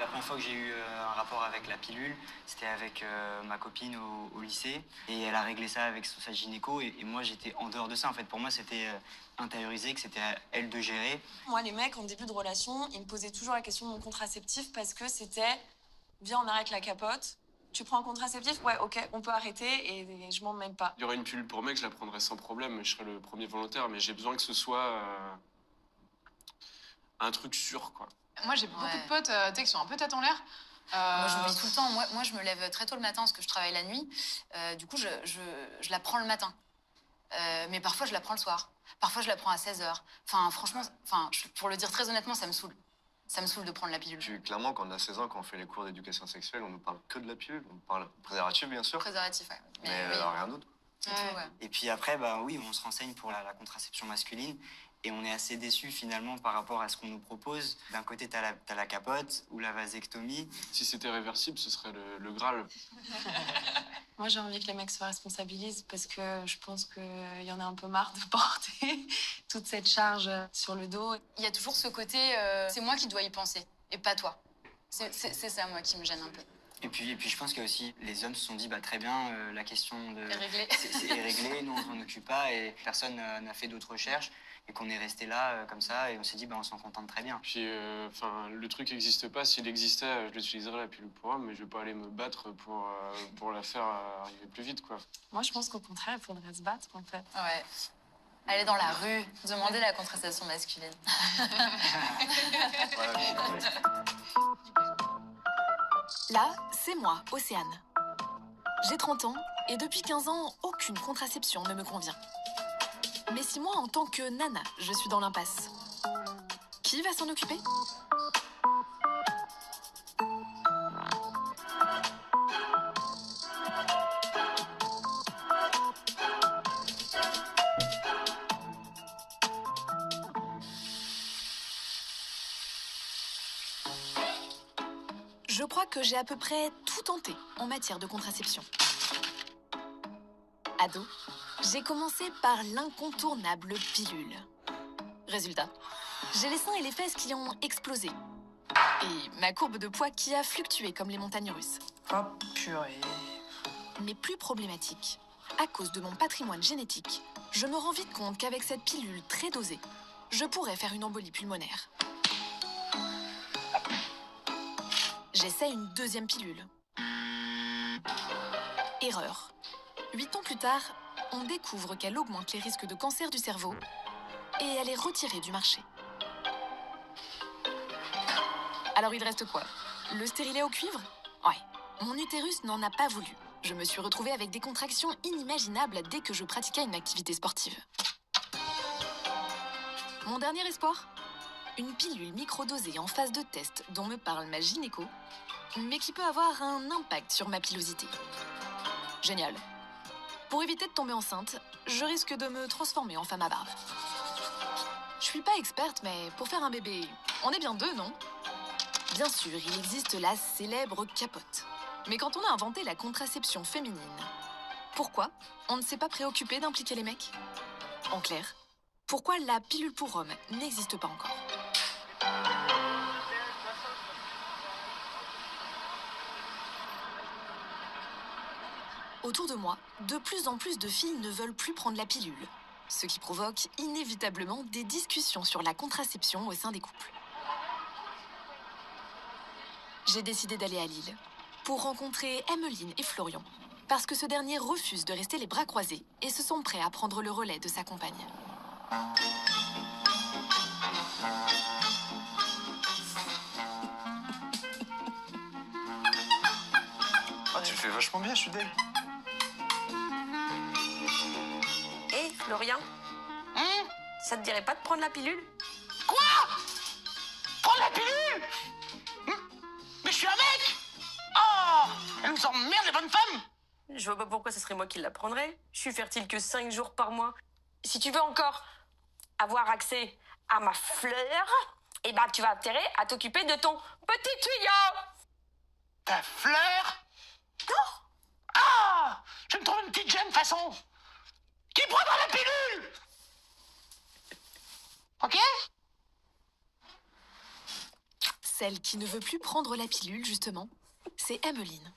La première fois que j'ai eu un rapport avec la pilule, c'était avec ma copine au lycée. Et elle a réglé ça avec sa gynéco. Et moi, j'étais en dehors de ça. En fait, pour moi, c'était intériorisé, que c'était à elle de gérer. Moi, les mecs, en début de relation, ils me posaient toujours la question de mon contraceptif parce que c'était « Viens, on arrête la capote. Tu prends un contraceptif? Ouais, ok, on peut arrêter et je m'en mêle pas. » Il y aurait une pilule pour mec, je la prendrais sans problème. Je serais le premier volontaire. Mais j'ai besoin que ce soit un truc sûr, quoi. Moi, j'ai beaucoup de potes qui sont un peu tête en l'air. Moi, j'oublie tout le temps. Moi, je me lève très tôt le matin parce que je travaille la nuit. Du coup, je la prends le matin. Mais parfois, je la prends le soir. Parfois, je la prends à 16h. Enfin, franchement, pour le dire très honnêtement, ça me saoule. Ça me saoule de prendre la pilule. Clairement, quand on a 16 ans, quand on fait les cours d'éducation sexuelle, on ne parle que de la pilule. On parle préservatif, bien sûr. Préservatif, ouais. Mais oui. rien d'autre. C'est tout, ouais. Et puis après, oui, on se renseigne pour la contraception masculine. Et on est assez déçus finalement par rapport à ce qu'on nous propose. D'un côté, t'as la capote ou la vasectomie. Si c'était réversible, ce serait le Graal. Moi, j'ai envie que les mecs se responsabilisent parce que je pense qu'il y en a un peu marre de porter toute cette charge sur le dos. Il y a toujours ce côté, c'est moi qui dois y penser et pas toi. C'est ça, moi, qui me gêne un peu. Et puis je pense qu'il y a aussi, les hommes se sont dit, très bien, la question Est réglée. est réglée, nous on s'en occupe pas et personne n'a fait d'autres recherches. Et qu'on est resté là comme ça et on s'est dit on s'en contente très bien. Puis le truc n'existe pas. S'il existait, je l'utiliserais la pilule pour homme, mais je vais pas aller me battre pour la faire arriver plus vite, quoi. Moi, je pense qu'au contraire, il faudrait se battre, en fait. Ouais. Aller dans la rue, demander la contraception masculine. Là, c'est moi, Océane. J'ai 30 ans et depuis 15 ans, aucune contraception ne me convient. Mais si moi, en tant que nana, je suis dans l'impasse, qui va s'en occuper ? Je crois que j'ai à peu près tout tenté en matière de contraception. Ado, j'ai commencé par l'incontournable pilule. Résultat, j'ai les seins et les fesses qui ont explosé. Et ma courbe de poids qui a fluctué comme les montagnes russes. Oh, purée. Mais plus problématique, à cause de mon patrimoine génétique, je me rends vite compte qu'avec cette pilule très dosée, je pourrais faire une embolie pulmonaire. J'essaie une deuxième pilule. Erreur. 8 ans plus tard, on découvre qu'elle augmente les risques de cancer du cerveau et elle est retirée du marché. Alors il reste quoi? Le stérilet au cuivre? Ouais, mon utérus n'en a pas voulu. Je me suis retrouvée avec des contractions inimaginables dès que je pratiquais une activité sportive. Mon dernier espoir? Une pilule microdosée en phase de test dont me parle ma gynéco, mais qui peut avoir un impact sur ma pilosité. Génial. Pour éviter de tomber enceinte, je risque de me transformer en femme à barbe. Je suis pas experte, mais pour faire un bébé, on est bien deux, non? Bien sûr, il existe la célèbre capote. Mais quand on a inventé la contraception féminine, pourquoi on ne s'est pas préoccupé d'impliquer les mecs? En clair, pourquoi la pilule pour homme n'existe pas encore? Autour de moi, de plus en plus de filles ne veulent plus prendre la pilule, ce qui provoque inévitablement des discussions sur la contraception au sein des couples. J'ai décidé d'aller à Lille pour rencontrer Emmeline et Florian, parce que ce dernier refuse de rester les bras croisés et se sont prêts à prendre le relais de sa compagne. Ah, tu le fais vachement bien, je suis deg. Hé, Florian, ça te dirait pas de prendre la pilule? Prends la pilule. Mais je suis un mec. Oh, elle nous emmerde les bonnes femmes. Je vois pas pourquoi ce serait moi qui la prendrais. Je suis fertile que 5 jours par mois. Si tu veux encore avoir accès à ma fleur, eh ben tu vas intérêt à t'occuper de ton petit tuyau. Ta fleur. Ah, je me trouve une petite jeune façon. Qui prendra la pilule? Ok? Celle qui ne veut plus prendre la pilule, justement, c'est Emmeline.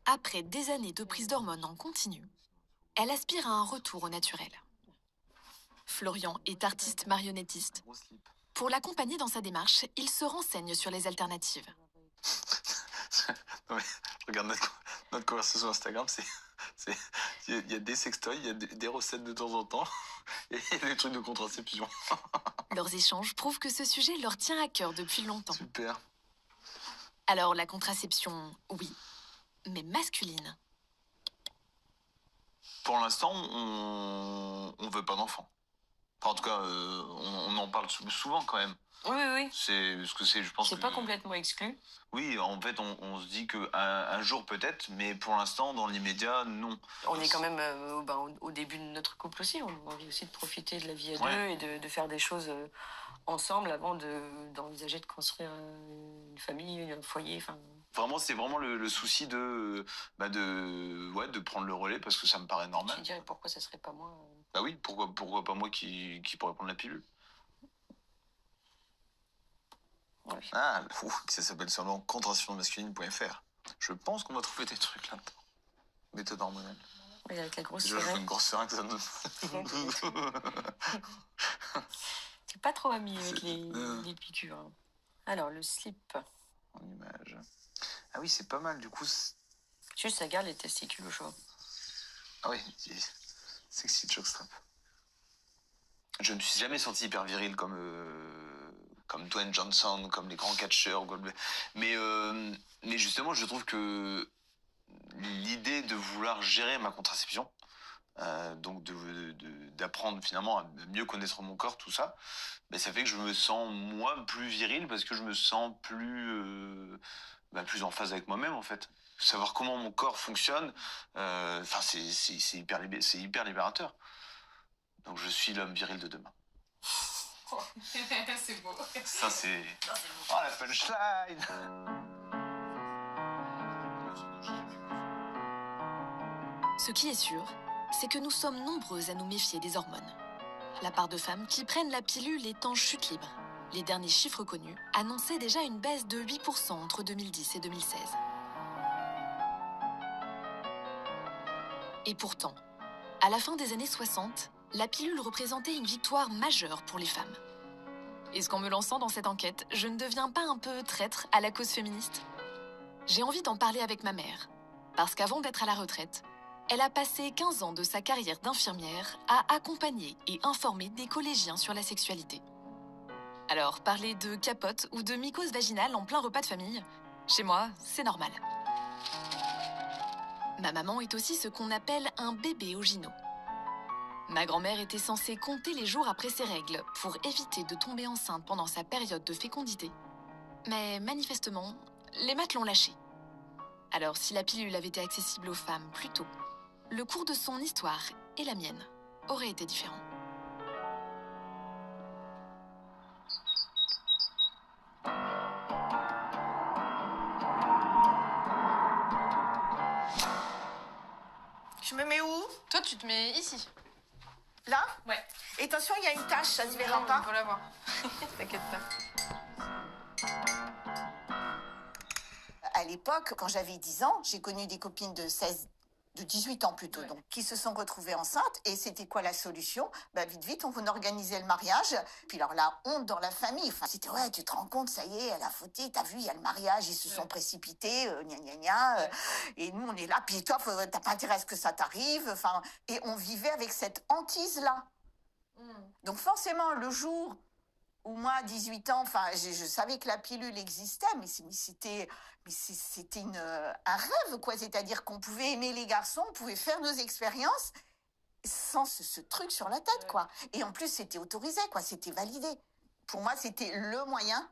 Après des années de prise d'hormones en continu, elle aspire à un retour au naturel. Florian est artiste marionnettiste. Pour l'accompagner dans sa démarche, il se renseigne sur les alternatives. Non mais, je regarde notre conversation Instagram, il y a des sextoys, il y a des recettes de temps en temps, et des trucs de contraception. Leurs échanges prouvent que ce sujet leur tient à cœur depuis longtemps. Super. Alors la contraception, oui, mais masculine. Pour l'instant, on veut pas d'enfants. Enfin, en tout cas, on en parle souvent quand même. Oui, oui, oui. Je pense C'est que... pas complètement exclu. Oui, en fait, on se dit qu'un jour peut-être, mais pour l'instant, dans l'immédiat, non. On est quand même au début de notre couple aussi. On a envie aussi de profiter de la vie à Ouais. deux et de faire des choses ensemble avant d'envisager de construire une famille, un foyer. Enfin, Vraiment, c'est vraiment le souci de prendre le relais, parce que ça me paraît je normal. dirais pourquoi ça serait pas moi. Bah oui, pourquoi pas moi qui pourrais prendre la pilule. Ouais. Ah, ça s'appelle seulement contraceptionmasculine.fr. Je pense qu'on va trouver des trucs là-dedans. Méthode hormonale. Mais avec la grosse Déjà, je fais une seringue. grosse seringue, ça donne... C'est pas trop ami avec C'est- les piqûres. Hein. Alors, le slip. En image. Ah oui, c'est pas mal, du coup... Juste, ça garde les testicules au chaud. Ah oui, sexy jockstrap. Je ne me suis jamais senti hyper viril comme Dwayne Johnson, comme les grands catcheurs. Mais justement, je trouve que l'idée de vouloir gérer ma contraception, donc d'apprendre finalement à mieux connaître mon corps, tout ça, ben ça fait que je me sens moi plus viril, parce que je me sens plus en phase avec moi-même, en fait. Savoir comment mon corps fonctionne, c'est hyper libérateur. Donc je suis l'homme viril de demain. C'est beau. Ça c'est... Oh la punchline. Ce qui est sûr, c'est que nous sommes nombreuses à nous méfier des hormones. La part de femmes qui prennent la pilule est en chute libre. Les derniers chiffres connus annonçaient déjà une baisse de 8% entre 2010 et 2016. Et pourtant, à la fin des années 60, la pilule représentait une victoire majeure pour les femmes. Est-ce qu'en me lançant dans cette enquête, je ne deviens pas un peu traître à la cause féministe? J'ai envie d'en parler avec ma mère, parce qu'avant d'être à la retraite, elle a passé 15 ans de sa carrière d'infirmière à accompagner et informer des collégiens sur la sexualité. Alors, parler de capote ou de mycose vaginale en plein repas de famille, chez moi, c'est normal. Ma maman est aussi ce qu'on appelle un bébé oginot. Ma grand-mère était censée compter les jours après ses règles pour éviter de tomber enceinte pendant sa période de fécondité. Mais manifestement, les maths l'ont lâchée. Alors, si la pilule avait été accessible aux femmes plus tôt, le cours de son histoire et la mienne auraient été différents. Je me mets où? Toi, tu te mets ici. Là? Ouais. Et attention, il y a une tache, ça se verra Non, pas. on peut la voir. T'inquiète pas. À l'époque, quand j'avais 10 ans, j'ai connu des copines de 16, de 18 ans plutôt, Ouais. donc, qui se sont retrouvées enceintes. Et c'était quoi la solution? Bah, vite, on organisait le mariage. Puis alors, la honte dans la famille. Enfin, c'était, ouais, tu te rends compte, ça y est, elle a fauté, t'as vu, il y a le mariage, ils se sont précipités, gna gna gna. Et nous, on est là, puis toi, t'as pas intérêt à ce que ça t'arrive. Enfin, et on vivait avec cette hantise-là. Donc forcément, le jour où moi, à 18 ans, enfin, je savais que la pilule existait, mais c'était un rêve, quoi. C'est-à-dire qu'on pouvait aimer les garçons, on pouvait faire nos expériences sans ce truc sur la tête, quoi. Et en plus, c'était autorisé, quoi. C'était validé. Pour moi, c'était le moyen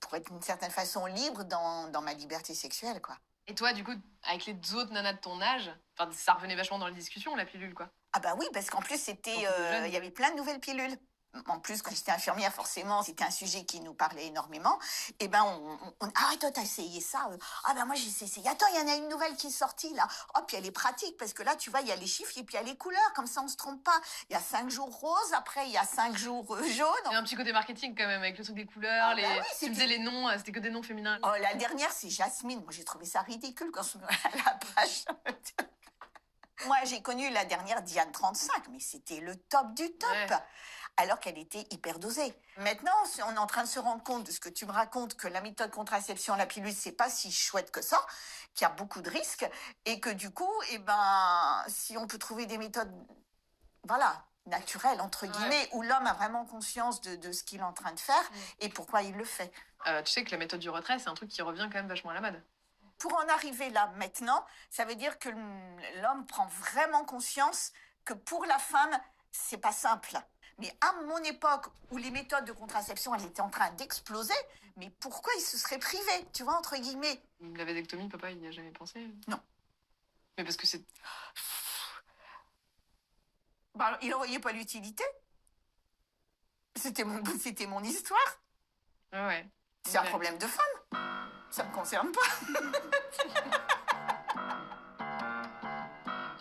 pour être d'une certaine façon libre dans ma liberté sexuelle, quoi. Et toi, du coup, avec les autres nanas de ton âge, ça revenait vachement dans les discussions, la pilule, quoi. Ah bah oui, parce qu'en plus, c'était, Quand on était jeune. il y avait plein de nouvelles pilules. En plus, quand j'étais infirmière, forcément, c'était un sujet qui nous parlait énormément. Et ben, ah, toi, t'as essayé ça? Ah ben, moi, j'ai essayé. Attends, il y en a une nouvelle qui est sortie, là. Oh, puis elle est pratique, parce que là, tu vois, il y a les chiffres et puis il y a les couleurs. Comme ça, on se trompe pas. Il y a 5 jours roses, après, il y a 5 jours jaunes. Il y a un petit côté marketing, quand même, avec le truc des couleurs. Ah, bah oui, tu me disais les noms, c'était que des noms féminins. Oh, la dernière, c'est Jasmine. Moi, j'ai trouvé ça ridicule quand je me à la page. Moi, j'ai connu la dernière Diane 35, mais c'était le top du top. Ouais. Alors qu'elle était hyper dosée. Maintenant, on est en train de se rendre compte de ce que tu me racontes, que la méthode contraception, la pilule, c'est pas si chouette que ça, qu'il y a beaucoup de risques, et que du coup, eh ben, si on peut trouver des méthodes, voilà, naturelles, entre guillemets, où l'homme a vraiment conscience de ce qu'il est en train de faire et pourquoi il le fait. Tu sais que la méthode du retrait, c'est un truc qui revient quand même vachement à la mode. Pour en arriver là maintenant, ça veut dire que l'homme prend vraiment conscience que pour la femme, c'est pas simple. Mais à mon époque, où les méthodes de contraception, elles étaient en train d'exploser, mais pourquoi ils se seraient privés, tu vois, entre guillemets? La vasectomie, papa, il n'y a jamais pensé? Non. Mais parce que c'est... Bah, il n'en voyait pas l'utilité. C'était mon histoire. Ah ouais. C'est un problème de femme. Ça me concerne pas.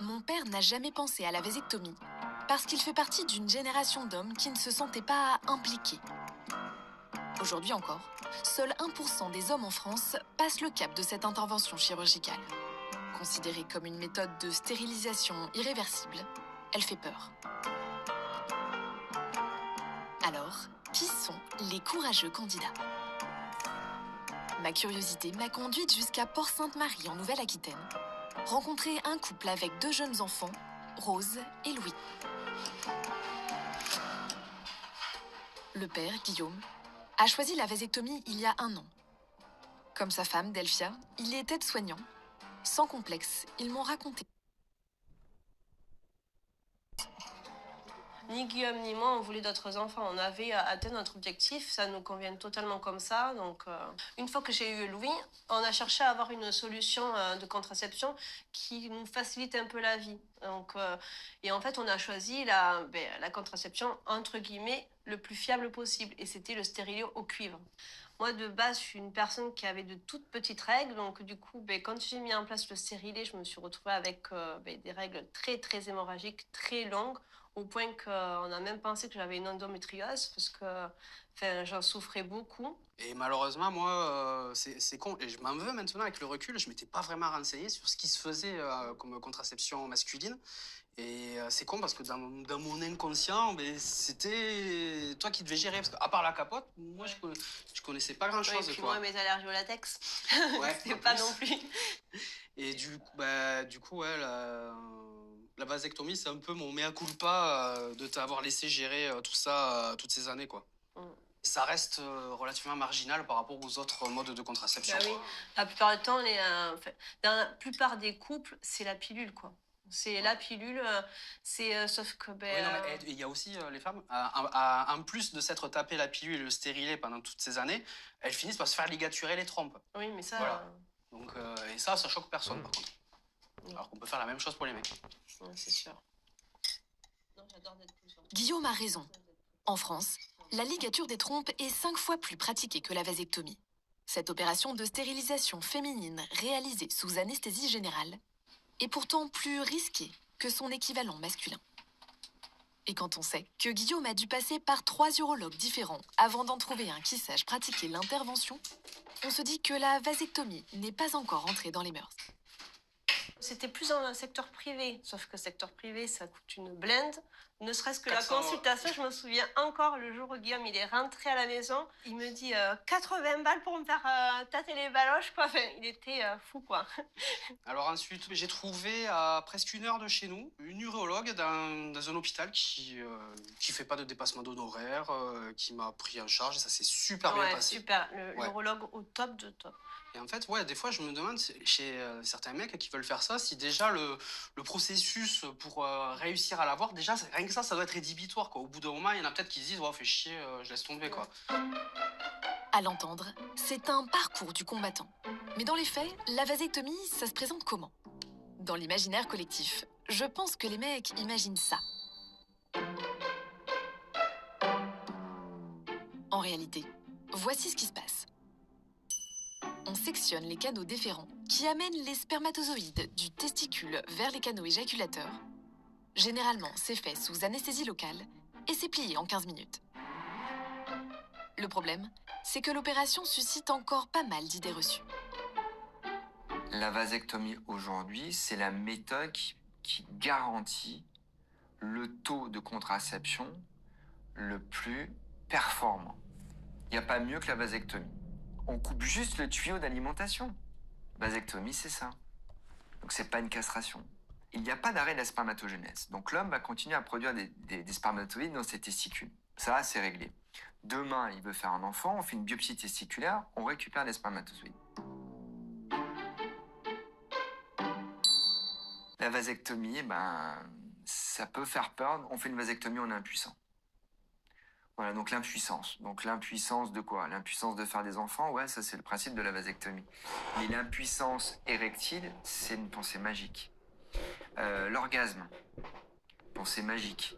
Mon père n'a jamais pensé à la vasectomie parce qu'il fait partie d'une génération d'hommes qui ne se sentaient pas impliqués. Aujourd'hui encore, seul 1% des hommes en France passent le cap de cette intervention chirurgicale. Considérée comme une méthode de stérilisation irréversible, elle fait peur. Alors, qui sont les courageux candidats? Ma curiosité m'a conduite jusqu'à Port-Sainte-Marie en Nouvelle-Aquitaine, rencontrer un couple avec 2 jeunes enfants, Rose et Louis. Le père, Guillaume, a choisi la vasectomie il y a 1 an. Comme sa femme, Delphia, il est aide-soignant. Sans complexe, ils m'ont raconté. Ni Guillaume ni moi, on voulait d'autres enfants. On avait atteint notre objectif, ça nous convient totalement comme ça. Donc, une fois que j'ai eu Louis, on a cherché à avoir une solution de contraception qui nous facilite un peu la vie. Donc, et en fait, on a choisi la contraception, entre guillemets, le plus fiable possible. Et c'était le stérilet au cuivre. Moi, de base, je suis une personne qui avait de toutes petites règles. Donc, du coup, quand j'ai mis en place le stérilet, je me suis retrouvée avec des règles très, très hémorragiques, très longues, au point qu'on a même pensé que j'avais une endométriose parce que j'en souffrais beaucoup. Et malheureusement, moi, c'est con. Et je m'en veux maintenant avec le recul. Je ne m'étais pas vraiment renseigné sur ce qui se faisait comme contraception masculine. Et c'est con parce que dans mon inconscient, c'était toi qui devais gérer. Parce qu'à part la capote, moi, je connaissais pas grand-chose. Et puis moi, mes allergies au latex, Ouais, c'est pas non plus. Et du coup, ouais, la vasectomie, c'est un peu mon mea culpa de t'avoir laissé gérer tout ça toutes ces années, quoi. Ça reste relativement marginal par rapport aux autres modes de contraception. Bah oui. La plupart du temps, dans la plupart des couples, c'est la pilule, quoi. C'est la pilule, sauf que... Oui, non, mais il y a aussi les femmes, en plus de s'être tapé la pilule et le stérilet pendant toutes ces années, elles finissent par se faire ligaturer les trompes. Oui, mais ça... Voilà. Donc, et ça choque personne, par contre. Alors qu'on peut faire la même chose pour les mecs. Ouais, c'est sûr. Non, j'adore d'être plus forte. Guillaume a raison. En France, la ligature des trompes est 5 fois plus pratiquée que la vasectomie. Cette opération de stérilisation féminine réalisée sous anesthésie générale est pourtant plus risquée que son équivalent masculin. Et quand on sait que Guillaume a dû passer par 3 urologues différents avant d'en trouver un qui sache pratiquer l'intervention, on se dit que la vasectomie n'est pas encore entrée dans les mœurs. C'était plus dans le secteur privé, sauf que le secteur privé, ça coûte une blinde. Ne serait-ce que la consultation, je me souviens encore, le jour où Guillaume il est rentré à la maison, il me dit 80 balles pour me faire tâter les baloches, quoi. Enfin, il était fou, quoi. Alors ensuite, j'ai trouvé à presque 1 heure de chez nous une urologue dans un hôpital qui fait pas de dépassement d'honoraires, qui m'a pris en charge et ça s'est super bien passé. Super, l'urologue au top de top. Et en fait, ouais, des fois, je me demande chez certains mecs qui veulent faire ça, si déjà le processus pour réussir à l'avoir, déjà, rien que ça doit être rédhibitoire, quoi. Au bout d'un moment, il y en a peut-être qui se disent, oh, fais chier, je laisse tomber, quoi. À l'entendre, c'est un parcours du combattant. Mais dans les faits, la vasectomie, ça se présente comment? Dans l'imaginaire collectif, je pense que les mecs imaginent ça. réalité. Voici ce qui se passe. On sectionne les canaux déférents qui amènent les spermatozoïdes du testicule vers les canaux éjaculateurs. Généralement, c'est fait sous anesthésie locale et c'est plié en 15 minutes. Le problème, c'est que l'opération suscite encore pas mal d'idées reçues. La vasectomie aujourd'hui, c'est la méthode qui garantit le taux de contraception le plus performant. Il n'y a pas mieux que la vasectomie. On coupe juste le tuyau d'alimentation. Vasectomie, c'est ça. Donc c'est pas une castration. Il n'y a pas d'arrêt de la spermatogénèse. Donc l'homme va continuer à produire des spermatozoïdes dans ses testicules. Ça, c'est réglé. Demain, il veut faire un enfant, on fait une biopsie testiculaire, on récupère les spermatozoïdes. La vasectomie, ça peut faire peur. On fait une vasectomie, on est impuissant. Voilà, donc l'impuissance. Donc l'impuissance de quoi? L'impuissance de faire des enfants, ouais, ça c'est le principe de la vasectomie. Mais l'impuissance érectile, c'est une pensée magique. L'orgasme, pensée magique.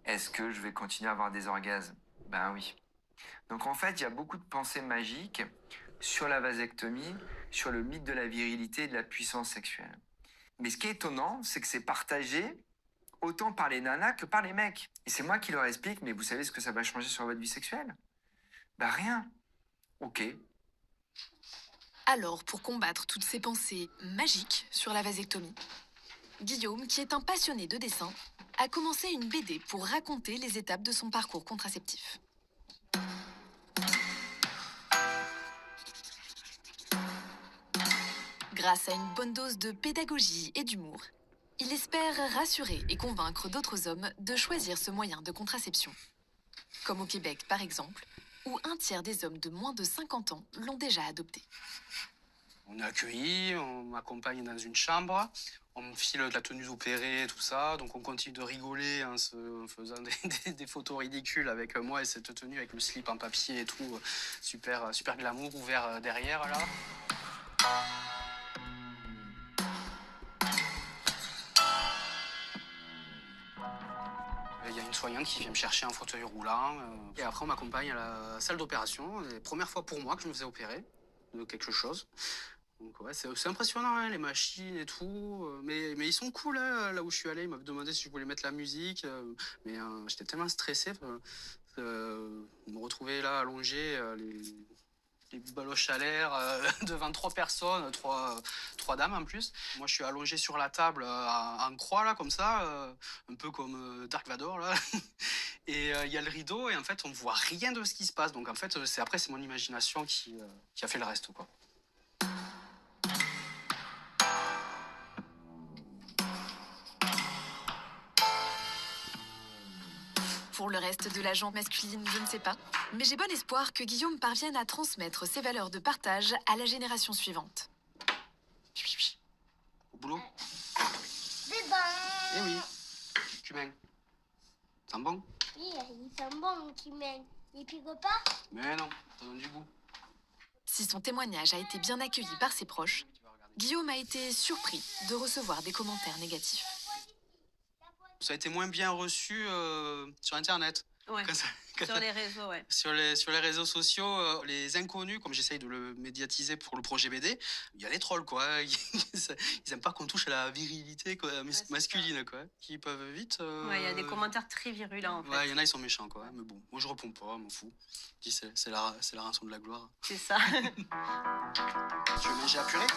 Est-ce que je vais continuer à avoir des orgasmes? Ben oui. Donc en fait, il y a beaucoup de pensées magiques sur la vasectomie, sur le mythe de la virilité et de la puissance sexuelle. Mais ce qui est étonnant, c'est que c'est partagé autant par les nanas que par les mecs. Et c'est moi qui leur explique, mais vous savez ce que ça va changer sur votre vie sexuelle? Ben rien. Ok. Alors, pour combattre toutes ces pensées magiques sur la vasectomie, Guillaume, qui est un passionné de dessin, a commencé une BD pour raconter les étapes de son parcours contraceptif. Grâce à une bonne dose de pédagogie et d'humour, il espère rassurer et convaincre d'autres hommes de choisir ce moyen de contraception. Comme au Québec, par exemple, où un tiers des hommes de moins de 50 ans l'ont déjà adopté. On est accueillis, on m'accompagne dans une chambre, on me file de la tenue opérée, tout ça. Donc on continue de rigoler en faisant des photos ridicules avec moi et cette tenue avec le slip en papier et tout. Super glamour, ouvert derrière là. Il y a une soignante qui vient me chercher un fauteuil roulant. Et après, on m'accompagne à la salle d'opération. Première fois pour moi que je me faisais opérer de quelque chose. Donc ouais, c'est impressionnant, hein, les machines et tout. Mais ils sont cool, hein, là où je suis allé. Ils m'avaient demandé si je voulais mettre la musique. Mais j'étais tellement stressé. Me retrouver là, allongé, les baloches à l'air devant 3 personnes, trois dames en plus. Moi, je suis allongé sur la table en croix, là, comme ça, un peu comme Dark Vador, là. Et il y a le rideau, et en fait, on ne voit rien de ce qui se passe. Donc, en fait, c'est mon imagination qui a fait le reste, quoi. Pour le reste de la jante masculine, je ne sais pas. Mais j'ai bon espoir que Guillaume parvienne à transmettre ses valeurs de partage à la génération suivante. Au boulot? Bébé. Eh oui, cumin. Ça sent bon? Oui, il sent bon, cumin. Il pique pas? Mais non, ça donne du goût. Si son témoignage a été bien accueilli par ses proches, Guillaume a été surpris de recevoir des commentaires négatifs. Ça a été moins bien reçu sur Internet. Ouais. Sur les réseaux, ouais. Sur les réseaux sociaux, les inconnus, comme j'essaye de le médiatiser pour le projet BD, il y a les trolls, quoi. Ils aiment pas qu'on touche à la virilité, quoi, masculine, quoi. Qui peuvent vite... Ouais, il y a des commentaires très virulents, en fait. Ouais, il y en a, ils sont méchants, quoi. Mais bon, moi, je réponds pas, m'en fous. Je dis, c'est la rançon de la gloire. C'est ça. Tu veux manger apuré?